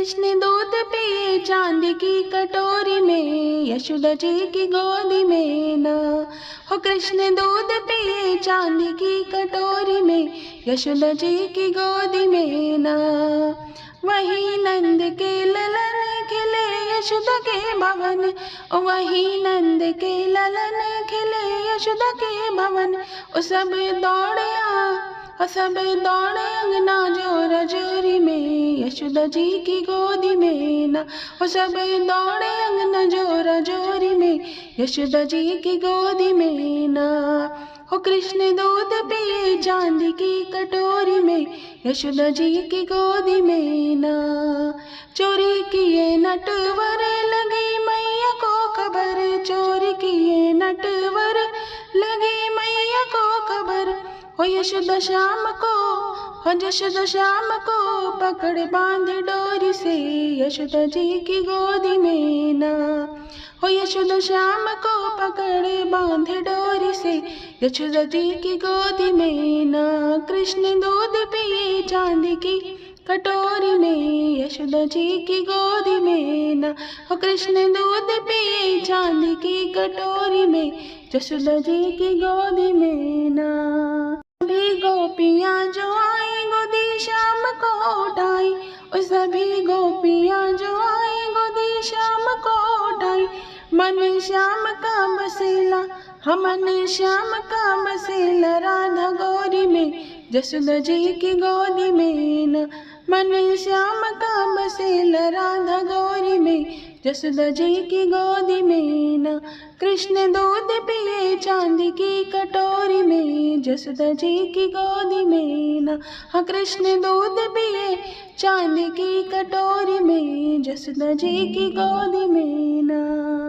कृष्ण दूध पिए चांदी की कटोरी में, यशोदा जी की गोदी में ना। हो कृष्ण दूध पिए चांदी की कटोरी में, यशोदा जी की गोदी में ना। वही नंद के ललन खिले यशोदा के भवन, वही नंद के ललन खिले यशोदा के भवन। ओ सब दौड़े अंगना जोरा जोरी में, यशोदा जी की गोदी में ना। ओ सब दौड़े अंगना जोरा जोरी में, यशोदा जी की गोदी में ना। हो कृष्ण दूध पिए चांदी की कटोरी में, यशोदा जी की गोदी में ना। चोरी किए नटवर लगी मैया को खबर, चोरी किए नटवर लगी मैया को खबर। हो यशोदा श्याम को, हो यशोदा श्याम को पकड़ बांधे डोरी से, यशोदा जी की गोदी में ना। हो यशोदा श्याम को पकड़ बांधे डोरी से, यशोदा जी की गोदी में ना। कृष्ण दूध पिए चांदी की कटोरी में, यशोदा जी की गोदी में ना। हो कृष्ण दूध पिए चांदी की कटोरी में, यशोदा जी की गोदी में ना। सभी गोपियाँ जो आई गोदी श्याम को उठाई, और सभी गोपियाँ जो आई गोदी श्याम को उठाई। मन श्याम का बसेला, हमन श्याम का बसेला राधा गौरी में, यशोदा जी की गोदी में ना। मन श्याम का बसेला राधा गौरी में, यशोदा जी की गोदी में ना। कृष्ण दूध पिए चांदी की कटोरी में, यशोदा जी की गोदी में ना। हाँ कृष्ण दूध पिए चांदी की कटोरी में, यशोदा जी की गोदी में ना।